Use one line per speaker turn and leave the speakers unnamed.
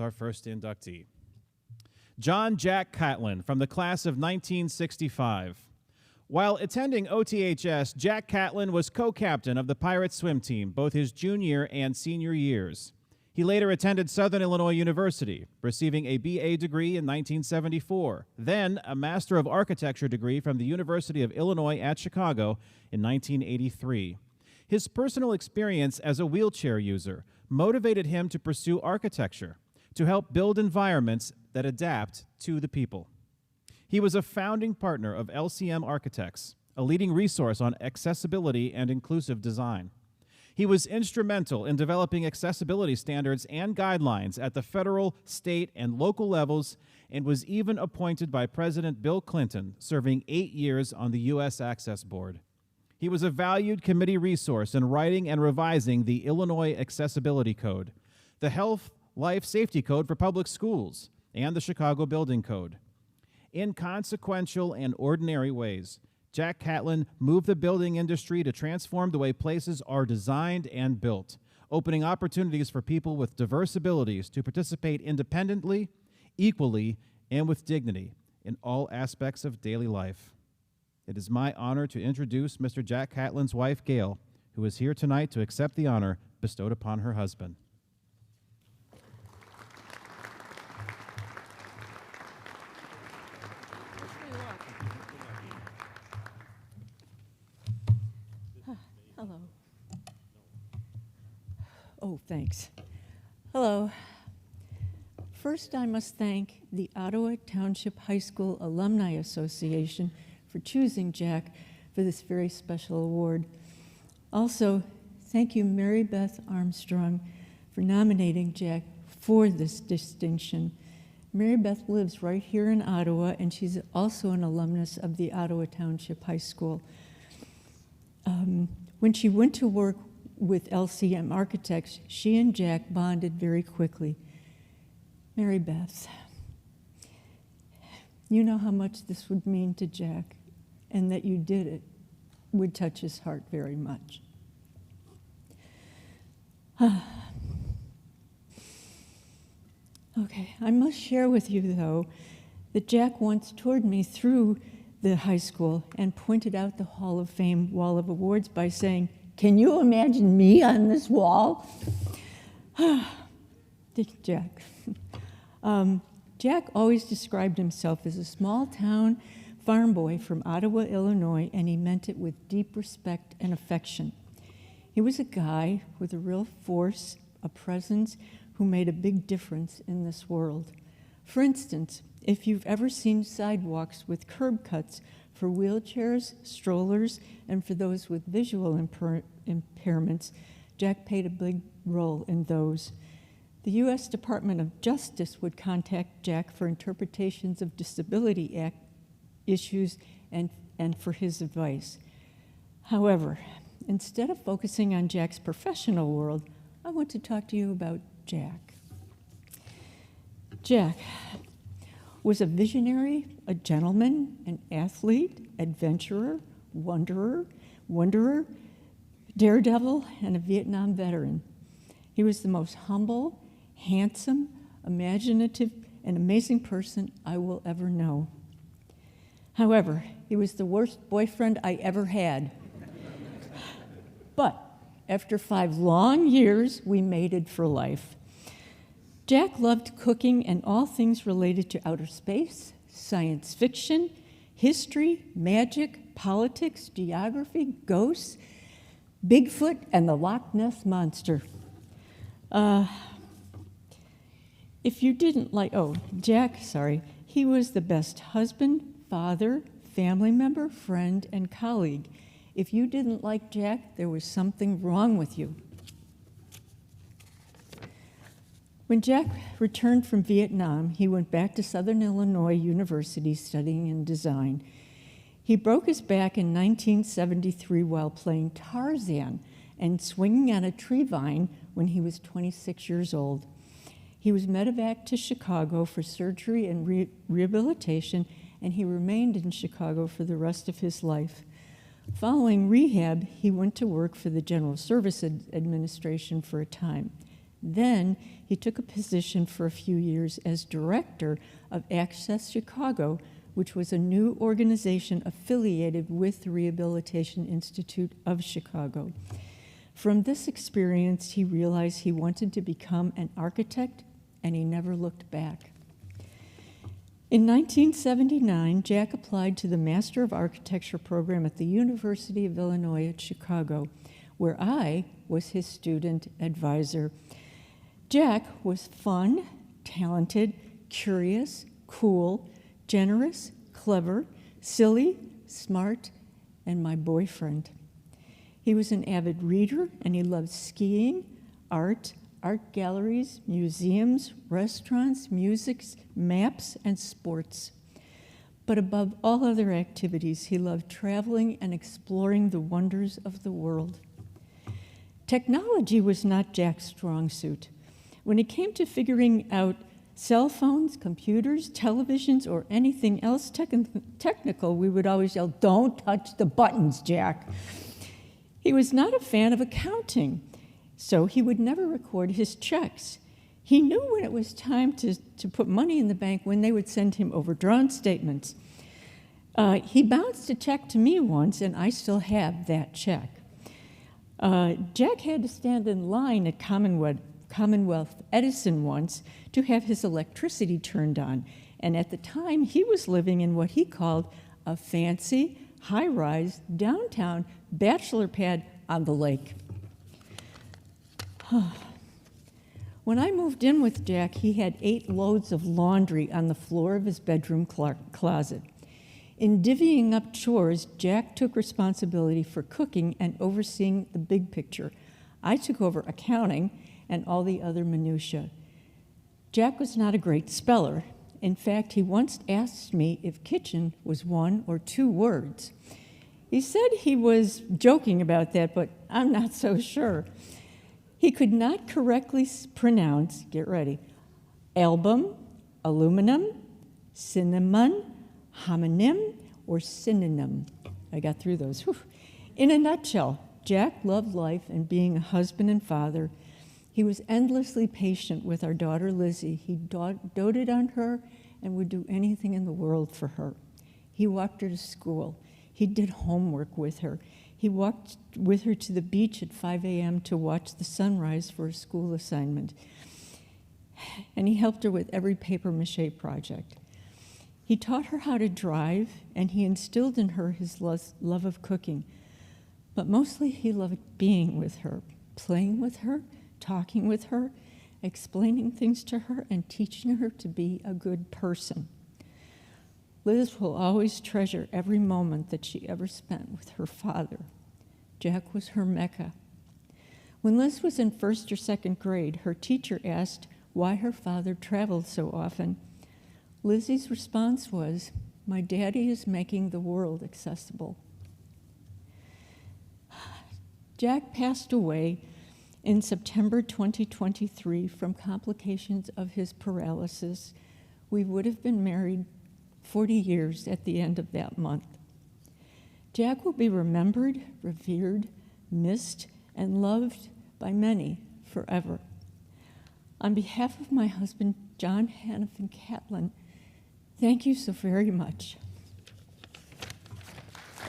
Our first inductee, John Jack Catlin, from the class of 1965. While attending OTHS, Jack Catlin was co-captain of the Pirates swim team both his junior and senior years. He later attended Southern Illinois University, receiving a BA degree in 1974, then a Master of Architecture degree from the University of Illinois at Chicago in 1983. His personal experience as a wheelchair user motivated him to pursue architecture, to help build environments that adapt to the people. He was a founding partner of LCM Architects, a leading resource on accessibility and inclusive design. He was instrumental in developing accessibility standards and guidelines at the federal, state, and local levels, and was even appointed by President Bill Clinton, serving 8 years on the U.S. Access Board. He was a valued committee resource in writing and revising the Illinois Accessibility Code, the Health Life Safety Code for public schools, and the Chicago Building Code. In consequential and ordinary ways, Jack Catlin moved the building industry to transform the way places are designed and built, opening opportunities for people with diverse abilities to participate independently, equally, and with dignity in all aspects of daily life. It is my honor to introduce Mr. Jack Catlin's wife, Gail, who is here tonight to accept the honor bestowed upon her husband.
Hello. Oh, thanks. Hello. First, I must thank the Ottawa Township High School Alumni Association for choosing Jack for this very special award. Also, thank you, Mary Beth Armstrong, for nominating Jack for this distinction. Mary Beth lives right here in Ottawa, and she's also an alumnus of the Ottawa Township High School. When she went to work with LCM Architects, she and Jack bonded very quickly. Mary Beth, you know how much this would mean to Jack, and that you did it would touch his heart very much. Okay, I must share with you, though, that Jack once toured me through the high school and pointed out the Hall of Fame wall of awards by saying, "Can you imagine me on this wall?" Jack. Jack always described himself as a small-town farm boy from Ottawa, Illinois, and he meant it with deep respect and affection. He was a guy with a real force, a presence, who made a big difference in this world. For instance, if you've ever seen sidewalks with curb cuts for wheelchairs, strollers, and for those with visual impairments, Jack played a big role in those. The U.S. Department of Justice would contact Jack for interpretations of Disability Act issues and for his advice. However, instead of focusing on Jack's professional world, I want to talk to you about Jack. Jack was a visionary, a gentleman, an athlete, adventurer, wanderer, daredevil, and a Vietnam veteran. He was the most humble, handsome, imaginative, and amazing person I will ever know. However, he was the worst boyfriend I ever had. But after 5 long years, we mated for life. Jack loved cooking and all things related to outer space, science fiction, history, magic, politics, geography, ghosts, Bigfoot, and the Loch Ness Monster. He was the best husband, father, family member, friend, and colleague. If you didn't like Jack, there was something wrong with you. When Jack returned from Vietnam, he went back to Southern Illinois University studying in design. He broke his back in 1973 while playing Tarzan and swinging on a tree vine when he was 26 years old. He was medevaced to Chicago for surgery and rehabilitation, and he remained in Chicago for the rest of his life. Following rehab, he went to work for the General Services Administration for a time. Then he took a position for a few years as director of Access Chicago, which was a new organization affiliated with the Rehabilitation Institute of Chicago. From this experience, he realized he wanted to become an architect, and he never looked back. In 1979, Jack applied to the Master of Architecture program at the University of Illinois at Chicago, where I was his student advisor. Jack was fun, talented, curious, cool, generous, clever, silly, smart, and my boyfriend. He was an avid reader, and he loved skiing, art galleries, museums, restaurants, music, maps, and sports. But above all other activities, he loved traveling and exploring the wonders of the world. Technology was not Jack's strong suit. When it came to figuring out cell phones, computers, televisions, or anything else technical, we would always yell, "Don't touch the buttons, Jack." He was not a fan of accounting, so he would never record his checks. He knew when it was time to put money in the bank when they would send him overdrawn statements. He bounced a check to me once, and I still have that check. Jack had to stand in line at Commonwealth Edison once to have his electricity turned on, and at the time he was living in what he called a fancy, high-rise, downtown bachelor pad on the lake. When I moved in with Jack, he had 8 loads of laundry on the floor of his bedroom closet. In divvying up chores, Jack took responsibility for cooking and overseeing the big picture. I took over accounting and all the other minutiae. Jack was not a great speller. In fact, he once asked me if kitchen was 1 or 2 words. He said he was joking about that, but I'm not so sure. He could not correctly pronounce, get ready, album, aluminum, cinnamon, homonym, or synonym. I got through those. Whew. In a nutshell, Jack loved life and being a husband and father. He was endlessly patient with our daughter Lizzie. He doted on her and would do anything in the world for her. He walked her to school. He did homework with her. He walked with her to the beach at 5 a.m. to watch the sunrise for a school assignment. And he helped her with every papier-mâché project. He taught her how to drive, and he instilled in her his love of cooking. But mostly he loved being with her, playing with her, talking with her, explaining things to her, and teaching her to be a good person. Liz will always treasure every moment that she ever spent with her father. Jack was her Mecca. When Liz was in 1st or 2nd grade, her teacher asked why her father traveled so often. Lizzie's response was, "My daddy is making the world accessible." Jack passed away in September 2023 from complications of his paralysis. We would have been married 40 years at the end of that month. Jack will be remembered, revered, missed, and loved by many forever. On behalf of my husband, John Hannafin Catlin, thank you so very much.